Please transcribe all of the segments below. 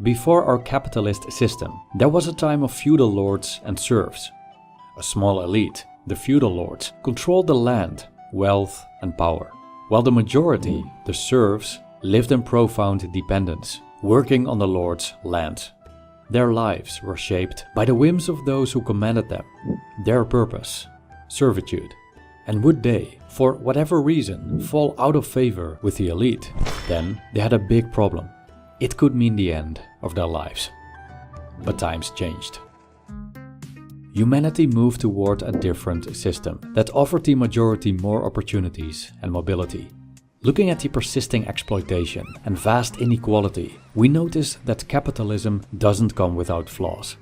Before our capitalist system, there was a time of feudal lords and serfs. A small elite, the feudal lords, controlled the land, wealth and power, while the majority, the serfs, lived in profound dependence, working on the lord's land. Their lives were shaped by the whims of those who commanded them, their purpose, servitude. And would they, for whatever reason, fall out of favor with the elite, then they had a big problem. It could mean the end of their lives. But times changed. Humanity moved toward a different system that offered the majority more opportunities and mobility. Looking at the persisting exploitation and vast inequality, we notice that capitalism doesn't come without flaws.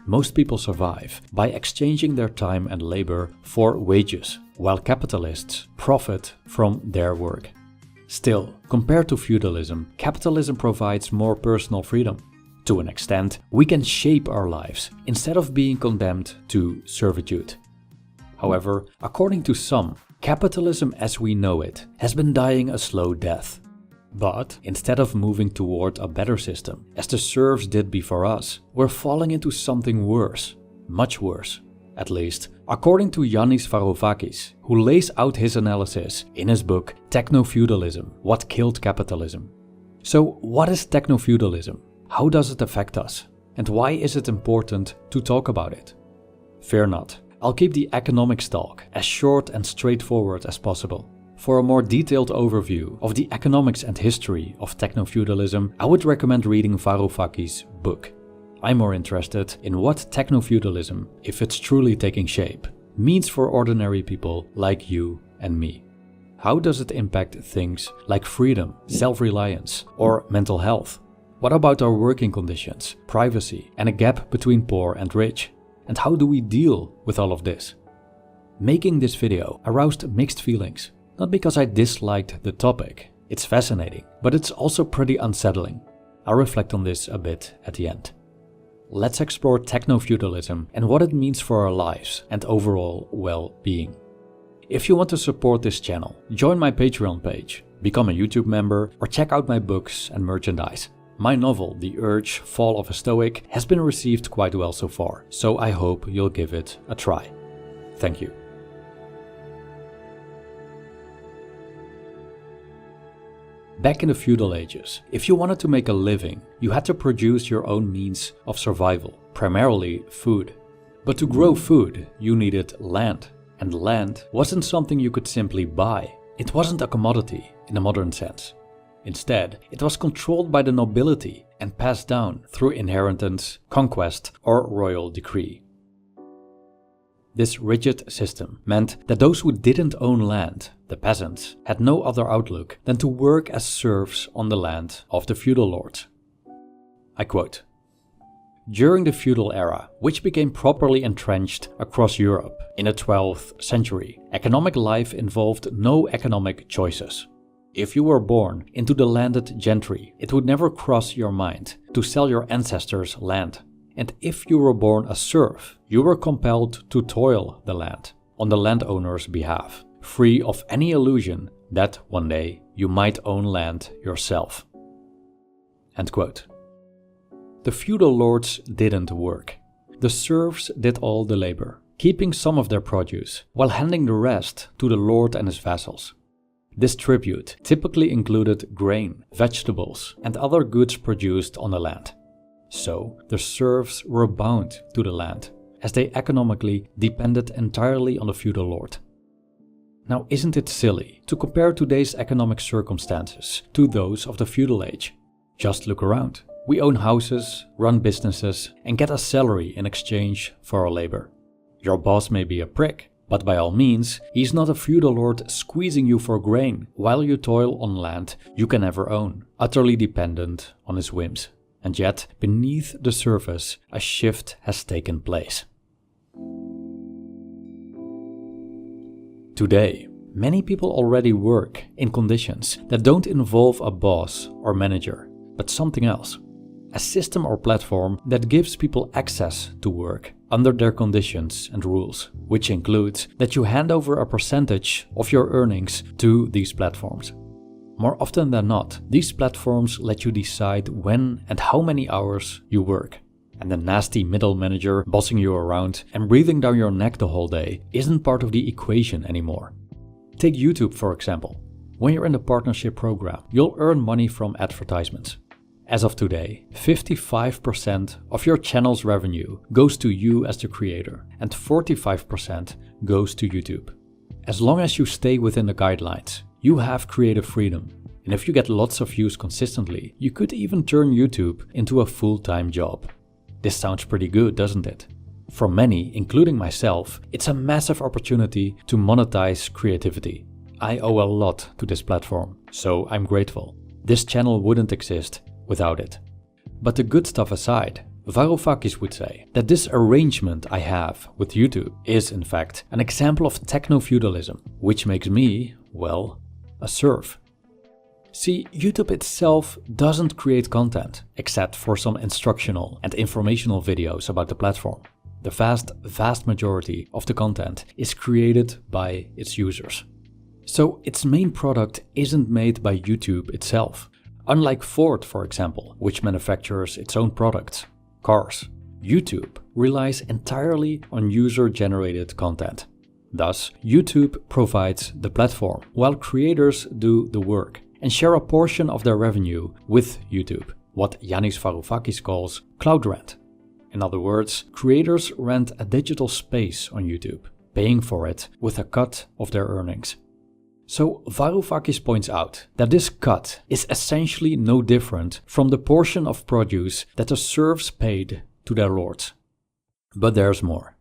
Most people survive by exchanging their time and labor for wages, while capitalists profit from their work. Still, compared to feudalism, capitalism provides more personal freedom. To an extent, we can shape our lives instead of being condemned to servitude. However, according to some, capitalism as we know it has been dying a slow death. But instead of moving toward a better system, as the serfs did before us, we're falling into something worse, much worse. At least, according to Yanis Varoufakis, who lays out his analysis in his book Technofeudalism, What Killed Capitalism. So what is technofeudalism? How does it affect us? And why is it important to talk about it? Fear not, I'll keep the economics talk as short and straightforward as possible. For a more detailed overview of the economics and history of technofeudalism, I would recommend reading Varoufakis' book. I'm more interested in what technofeudalism, if it's truly taking shape, means for ordinary people like you and me. How does it impact things like freedom, self-reliance, or mental health? What about our working conditions, privacy, and a gap between poor and rich? And how do we deal with all of this? Making this video aroused mixed feelings. Not because I disliked the topic, it's fascinating, but it's also pretty unsettling. I'll reflect on this a bit at the end. Let's explore technofeudalism and what it means for our lives and overall well-being. If you want to support this channel, join my Patreon page, become a YouTube member, or check out my books and merchandise. My novel, The Urge: Fall of a Stoic, has been received quite well so far, so I hope you'll give it a try. Thank you. Back in the feudal ages, if you wanted to make a living, you had to produce your own means of survival, primarily food. But to grow food, you needed land. And land wasn't something you could simply buy. It wasn't a commodity in a modern sense. Instead, it was controlled by the nobility and passed down through inheritance, conquest, or royal decree. This rigid system meant that those who didn't own land, the peasants, had no other outlook than to work as serfs on the land of the feudal lords. I quote, "During the feudal era, which became properly entrenched across Europe in the 12th century, economic life involved no economic choices. If you were born into the landed gentry, it would never cross your mind to sell your ancestors' land. And if you were born a serf, you were compelled to toil the land on the landowner's behalf, free of any illusion that one day you might own land yourself." End quote. The feudal lords didn't work. The serfs did all the labor, keeping some of their produce, while handing the rest to the lord and his vassals. This tribute typically included grain, vegetables, and other goods produced on the land. So, the serfs were bound to the land, as they economically depended entirely on the feudal lord. Now, isn't it silly to compare today's economic circumstances to those of the feudal age? Just look around. We own houses, run businesses, and get a salary in exchange for our labor. Your boss may be a prick, but by all means, he's not a feudal lord squeezing you for grain while you toil on land you can never own, utterly dependent on his whims. And yet, beneath the surface, a shift has taken place. Today, many people already work in conditions that don't involve a boss or manager, but something else. A system or platform that gives people access to work under their conditions and rules, which includes that you hand over a percentage of your earnings to these platforms. More often than not, these platforms let you decide when and how many hours you work. And the nasty middle manager bossing you around and breathing down your neck the whole day isn't part of the equation anymore. Take YouTube for example. When you're in the partnership program, you'll earn money from advertisements. As of today, 55% of your channel's revenue goes to you as the creator and 45% goes to YouTube. As long as you stay within the guidelines, you have creative freedom. And if you get lots of views consistently, you could even turn YouTube into a full-time job. This sounds pretty good, doesn't it? For many, including myself, it's a massive opportunity to monetize creativity. I owe a lot to this platform, so I'm grateful. This channel wouldn't exist without it. But the good stuff aside, Varoufakis would say that this arrangement I have with YouTube is in fact an example of technofeudalism, which makes me, well, a serf. See, YouTube itself doesn't create content, except for some instructional and informational videos about the platform. The vast majority of the content is created by its users. So its main product isn't made by YouTube itself. Unlike Ford, for example, which manufactures its own products, cars, YouTube relies entirely on user-generated content. Thus, YouTube provides the platform, while creators do the work and share a portion of their revenue with YouTube, what Yanis Varoufakis calls cloud rent. In other words, creators rent a digital space on YouTube, paying for it with a cut of their earnings. So Varoufakis points out that this cut is essentially no different from the portion of produce that the serfs paid to their lords. But there's more.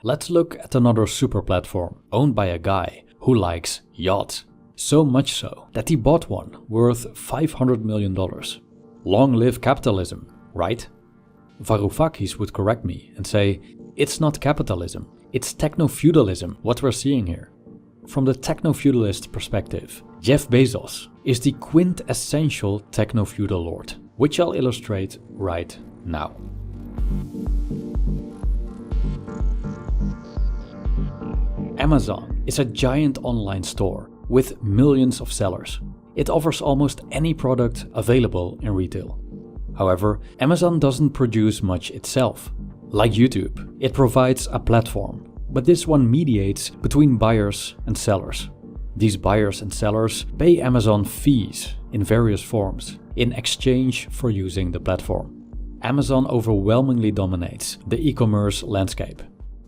Let's look at another super platform owned by a guy who likes yachts. So much so that he bought one worth $500 million. Long live capitalism, right? Varoufakis would correct me and say, it's not capitalism, it's technofeudalism what we're seeing here. From the technofeudalist perspective, Jeff Bezos is the quintessential technofeudal lord, which I'll illustrate right now. Amazon is a giant online store with millions of sellers. It offers almost any product available in retail. However, Amazon doesn't produce much itself. Like YouTube, it provides a platform, but this one mediates between buyers and sellers. These buyers and sellers pay Amazon fees in various forms in exchange for using the platform. Amazon overwhelmingly dominates the e-commerce landscape.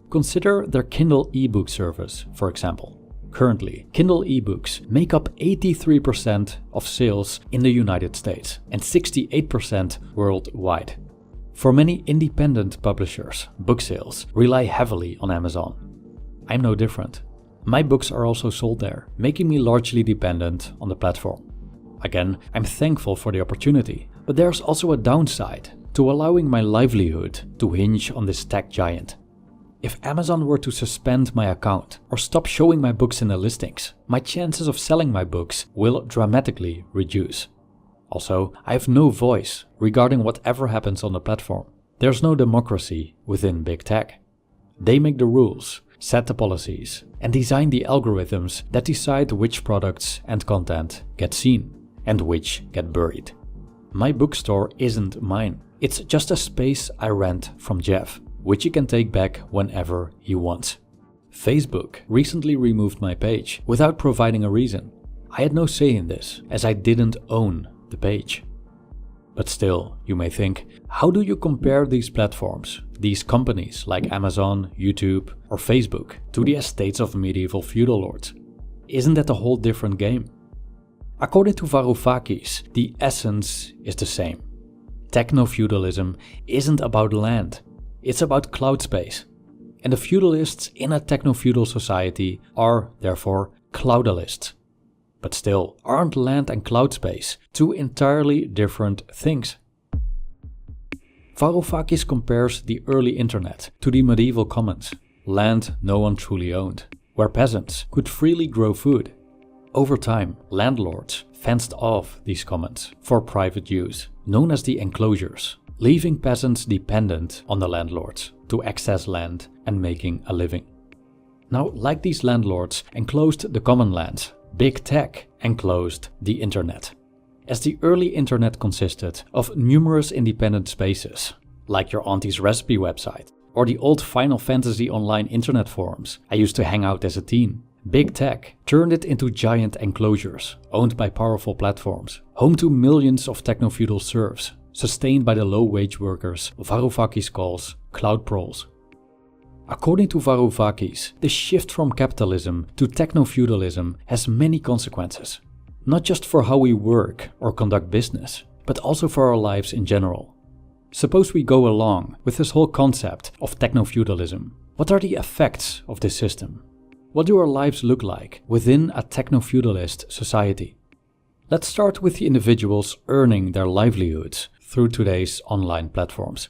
Consider their Kindle ebook service, for example. Currently, Kindle ebooks make up 83% of sales in the United States and 68% worldwide. For many independent publishers, book sales rely heavily on Amazon. I'm no different. My books are also sold there, making me largely dependent on the platform. Again, I'm thankful for the opportunity, but there's also a downside to allowing my livelihood to hinge on this tech giant. If Amazon were to suspend my account or stop showing my books in the listings, my chances of selling my books will dramatically reduce. Also, I have no voice regarding whatever happens on the platform. There's no democracy within big tech. They make the rules, set the policies, and design the algorithms that decide which products and content get seen and which get buried. My bookstore isn't mine. It's just a space I rent from Jeff, which he can take back whenever he wants. Facebook recently removed my page without providing a reason. I had no say in this, as I didn't own the page. But still, you may think, how do you compare these platforms, these companies like Amazon, YouTube or Facebook, to the estates of medieval feudal lords? Isn't that a whole different game? According to Varoufakis, the essence is the same. Technofeudalism isn't about land. It's about cloud space. And the feudalists in a techno-feudal society are, therefore, cloudalists. But still, aren't land and cloud space two entirely different things? Varoufakis compares the early internet to the medieval commons, land no one truly owned, where peasants could freely grow food. Over time, landlords fenced off these commons for private use, known as the enclosures, leaving peasants dependent on the landlords to access land and making a living. Now, like these landlords enclosed the common lands, Big Tech enclosed the internet. As the early internet consisted of numerous independent spaces, like your auntie's recipe website, or the old Final Fantasy online internet forums I used to hang out as a teen, Big Tech turned it into giant enclosures owned by powerful platforms, home to millions of techno-feudal serfs, sustained by the low-wage workers Varoufakis calls cloud proles. According to Varoufakis, the shift from capitalism to techno-feudalism has many consequences, not just for how we work or conduct business, but also for our lives in general. Suppose we go along with this whole concept of techno-feudalism. What are the effects of this system? What do our lives look like within a techno-feudalist society? Let's start with the individuals earning their livelihoods through today's online platforms.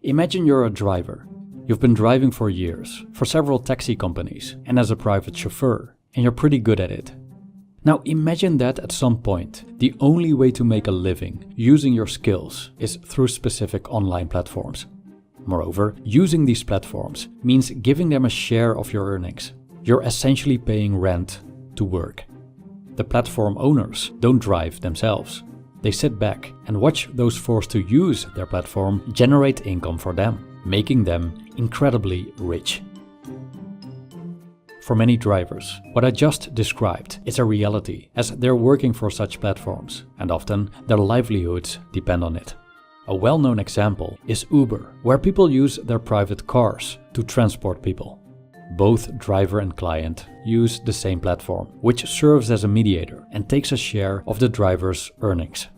Imagine you're a driver. You've been driving for years, for several taxi companies and as a private chauffeur, and you're pretty good at it. Now imagine that at some point, the only way to make a living using your skills is through specific online platforms. Moreover, using these platforms means giving them a share of your earnings. You're essentially paying rent to work. The platform owners don't drive themselves. They sit back and watch those forced to use their platform generate income for them, making them incredibly rich. For many drivers, what I just described is a reality as they're working for such platforms, and often their livelihoods depend on it. A well-known example is Uber, where people use their private cars to transport people. Both driver and client use the same platform, which serves as a mediator and takes a share of the driver's earnings.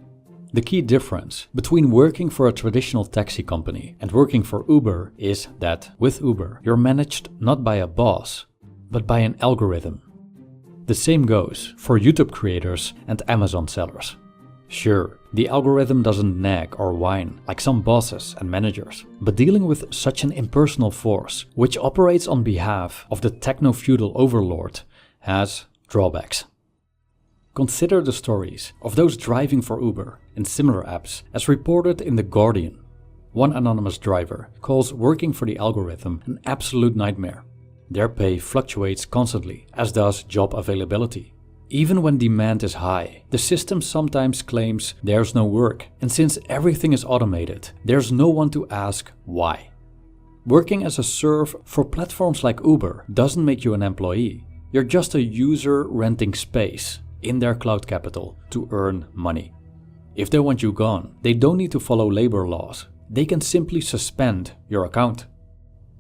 The key difference between working for a traditional taxi company and working for Uber is that with Uber, you're managed not by a boss, but by an algorithm. The same goes for YouTube creators and Amazon sellers. Sure, the algorithm doesn't nag or whine like some bosses and managers, but dealing with such an impersonal force, which operates on behalf of the techno-feudal overlord, has drawbacks. Consider the stories of those driving for Uber and similar apps as reported in The Guardian. One anonymous driver calls working for the algorithm an absolute nightmare. Their pay fluctuates constantly, as does job availability. Even when demand is high, the system sometimes claims there's no work, and since everything is automated, there's no one to ask why. Working as a serf for platforms like Uber doesn't make you an employee. You're just a user renting space in their cloud capital to earn money. If they want you gone, they don't need to follow labor laws. They can simply suspend your account.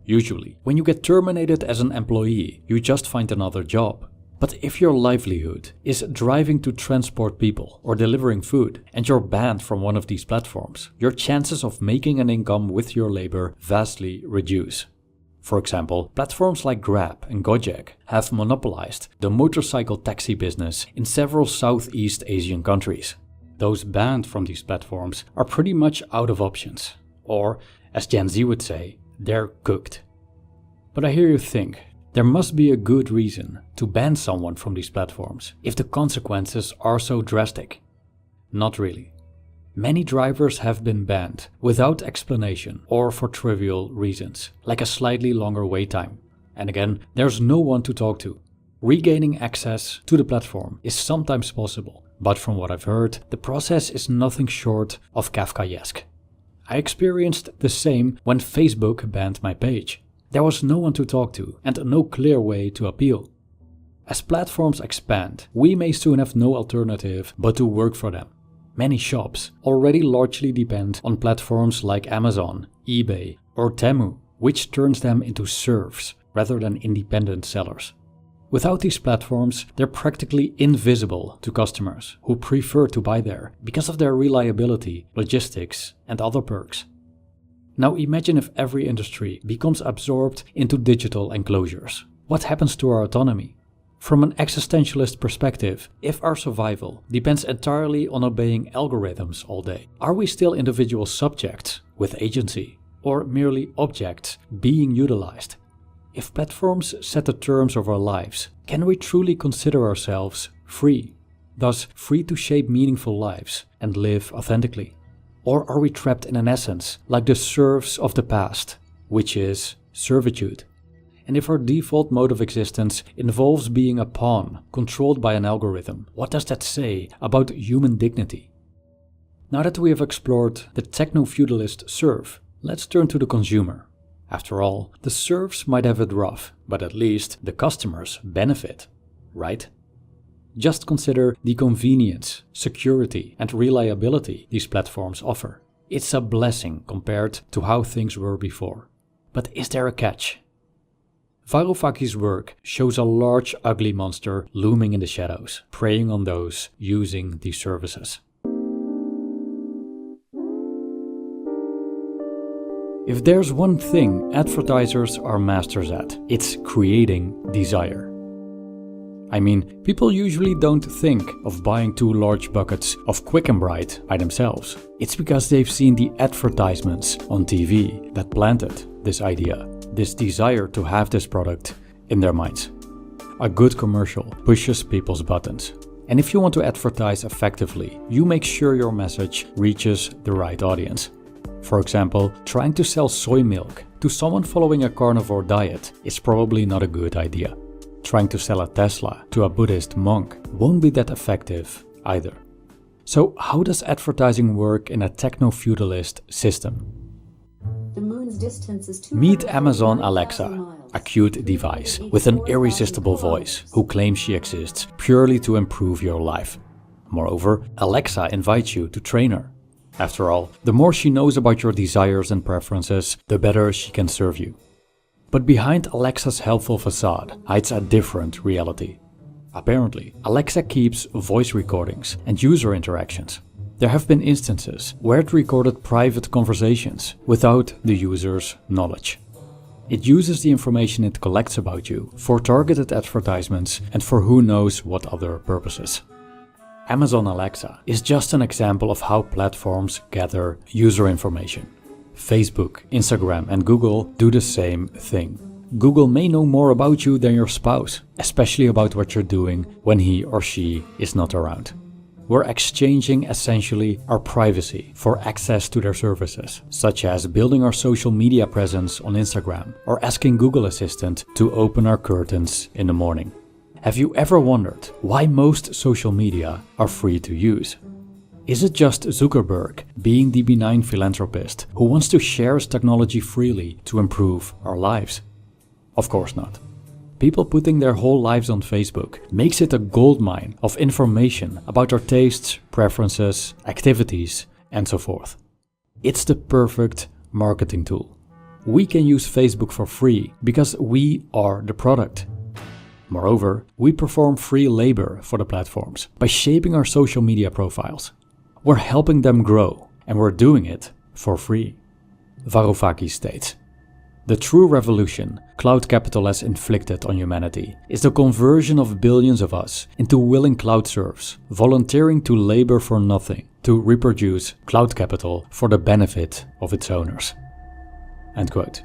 Usually, when you get terminated as an employee, you just find another job. But if your livelihood is driving to transport people or delivering food and you're banned from one of these platforms, your chances of making an income with your labor vastly reduce. For example, platforms like Grab and Gojek have monopolized the motorcycle taxi business in several Southeast Asian countries. Those banned from these platforms are pretty much out of options. Or, as Gen Z would say, they're cooked. But I hear you think, there must be a good reason to ban someone from these platforms if the consequences are so drastic. Not really. Many drivers have been banned without explanation or for trivial reasons, like a slightly longer wait time. And again, there's no one to talk to. Regaining access to the platform is sometimes possible, but from what I've heard, the process is nothing short of Kafkaesque. I experienced the same when Facebook banned my page. There was no one to talk to and no clear way to appeal. As platforms expand, we may soon have no alternative but to work for them. Many shops already largely depend on platforms like Amazon, eBay, or Temu, which turns them into serfs rather than independent sellers. Without these platforms, they're practically invisible to customers who prefer to buy there because of their reliability, logistics, and other perks. Now imagine if every industry becomes absorbed into digital enclosures. What happens to our autonomy? From an existentialist perspective, if our survival depends entirely on obeying algorithms all day, are we still individual subjects with agency, or merely objects being utilized? If platforms set the terms of our lives, can we truly consider ourselves free, thus free to shape meaningful lives and live authentically? Or are we trapped in an essence like the serfs of the past, which is servitude? And if our default mode of existence involves being a pawn controlled by an algorithm, what does that say about human dignity? Now that we have explored the techno-feudalist serf, let's turn to the consumer. After all, the serfs might have it rough, but at least the customers benefit, right? Just consider the convenience, security, and reliability these platforms offer. It's a blessing compared to how things were before. But is there a catch? Varoufaki's work shows a large, ugly monster looming in the shadows, preying on those using these services. If there's one thing advertisers are masters at, it's creating desire. I mean, people usually don't think of buying 2 large buckets of Quick and Bright by themselves. It's because they've seen the advertisements on TV that planted this idea, this desire to have this product in their minds. A good commercial pushes people's buttons. And if you want to advertise effectively, you make sure your message reaches the right audience. For example, trying to sell soy milk to someone following a carnivore diet is probably not a good idea. Trying to sell a Tesla to a Buddhist monk won't be that effective either. So how does advertising work in a techno-feudalist system? The moon's distance is Meet Amazon Alexa, a cute device with an irresistible voice who claims she exists purely to improve your life. Moreover, Alexa invites you to train her. After all, the more she knows about your desires and preferences, the better she can serve you. But behind Alexa's helpful facade hides a different reality. Apparently, Alexa keeps voice recordings and user interactions. There have been instances where it recorded private conversations without the user's knowledge. It uses the information it collects about you for targeted advertisements and for who knows what other purposes. Amazon Alexa is just an example of how platforms gather user information. Facebook, Instagram, and Google do the same thing. Google may know more about you than your spouse, especially about what you're doing when he or she is not around. We're exchanging essentially our privacy for access to their services, such as building our social media presence on Instagram or asking Google Assistant to open our curtains in the morning. Have you ever wondered why most social media are free to use? Is it just Zuckerberg being the benign philanthropist who wants to share his technology freely to improve our lives? Of course not. People putting their whole lives on Facebook makes it a goldmine of information about our tastes, preferences, activities, and so forth. It's the perfect marketing tool. We can use Facebook for free because we are the product. Moreover, we perform free labor for the platforms by shaping our social media profiles. We're helping them grow, and we're doing it for free. Varoufakis states, "The true revolution cloud capital has inflicted on humanity is the conversion of billions of us into willing cloud serfs, volunteering to labor for nothing to reproduce cloud capital for the benefit of its owners." End quote.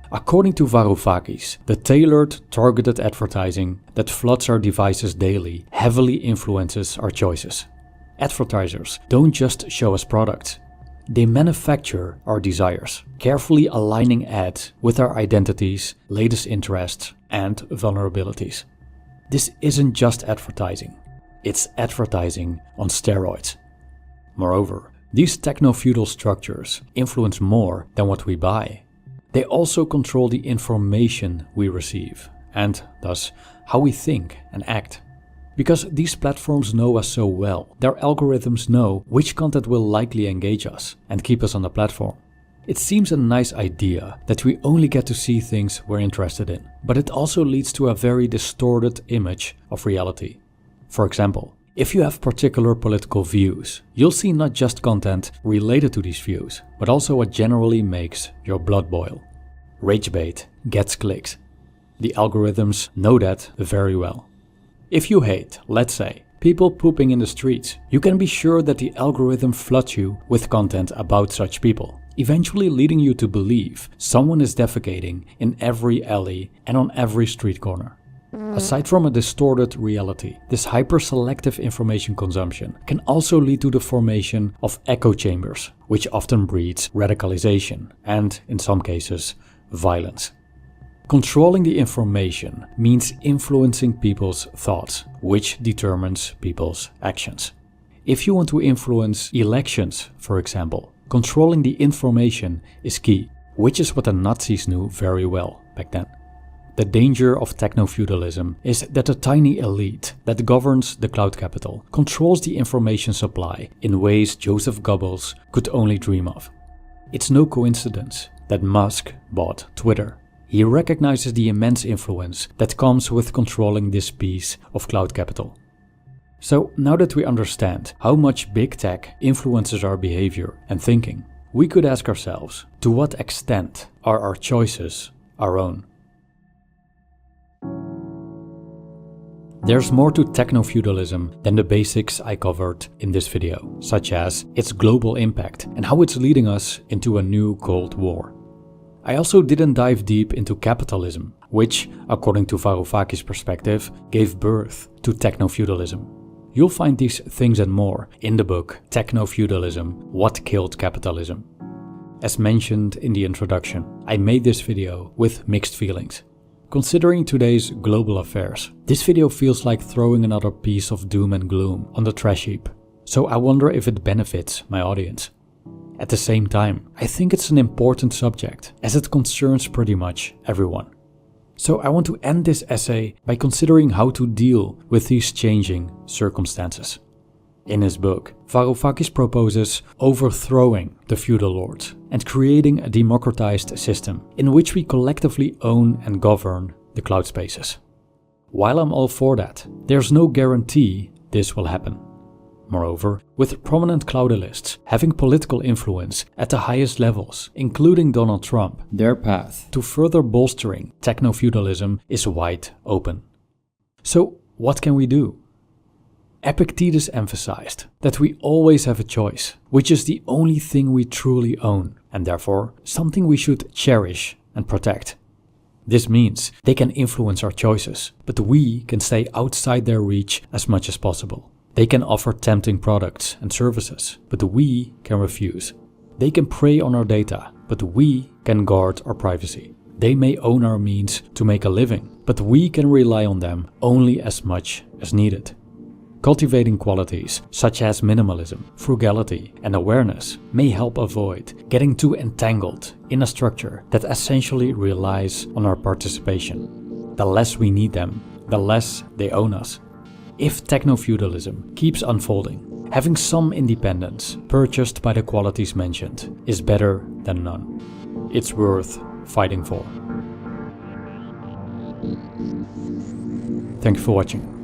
According to Varoufakis, the tailored, targeted advertising that floods our devices daily heavily influences our choices. Advertisers don't just show us products. They manufacture our desires, carefully aligning ads with our identities, latest interests, and vulnerabilities. This isn't just advertising. It's advertising on steroids. Moreover, these techno-feudal structures influence more than what we buy. They also control the information we receive, and thus how we think and act. Because these platforms know us so well, their algorithms know which content will likely engage us and keep us on the platform. It seems a nice idea that we only get to see things we're interested in, but it also leads to a very distorted image of reality. For example, if you have particular political views, you'll see not just content related to these views, but also what generally makes your blood boil. Rage bait gets clicks. The algorithms know that very well. If you hate, let's say, people pooping in the streets, you can be sure that the algorithm floods you with content about such people, eventually leading you to believe someone is defecating in every alley and on every street corner. Aside from a distorted reality, this hyper-selective information consumption can also lead to the formation of echo chambers, which often breeds radicalization and, in some cases, violence. Controlling the information means influencing people's thoughts, which determines people's actions. If you want to influence elections, for example, controlling the information is key, which is what the Nazis knew very well back then. The danger of technofeudalism is that a tiny elite that governs the cloud capital controls the information supply in ways Joseph Goebbels could only dream of. It's no coincidence that Musk bought Twitter. He recognizes the immense influence that comes with controlling this piece of cloud capital. So now that we understand how much big tech influences our behavior and thinking, we could ask ourselves, to what extent are our choices our own? There's more to technofeudalism than the basics I covered in this video, such as its global impact and how it's leading us into a new Cold War. I also didn't dive deep into capitalism, which, according to Varoufakis' perspective, gave birth to technofeudalism. You'll find these things and more in the book Technofeudalism: What Killed Capitalism. As mentioned in the introduction, I made this video with mixed feelings. Considering today's global affairs, this video feels like throwing another piece of doom and gloom on the trash heap, so I wonder if it benefits my audience. At the same time, I think it's an important subject, as it concerns pretty much everyone. So I want to end this essay by considering how to deal with these changing circumstances. In his book, Varoufakis proposes overthrowing the feudal lords and creating a democratized system in which we collectively own and govern the cloud spaces. While I'm all for that, there's no guarantee this will happen. Moreover, with prominent cloudalists having political influence at the highest levels, including Donald Trump, their path to further bolstering technofeudalism is wide open. So, what can we do? Epictetus emphasized that we always have a choice, which is the only thing we truly own, and therefore something we should cherish and protect. This means they can influence our choices, but we can stay outside their reach as much as possible. They can offer tempting products and services, but we can refuse. They can prey on our data, but we can guard our privacy. They may own our means to make a living, but we can rely on them only as much as needed. Cultivating qualities such as minimalism, frugality, and awareness may help avoid getting too entangled in a structure that essentially relies on our participation. The less we need them, the less they own us. If technofeudalism keeps unfolding, having some independence purchased by the qualities mentioned is better than none. It's worth fighting for. Thank you for watching.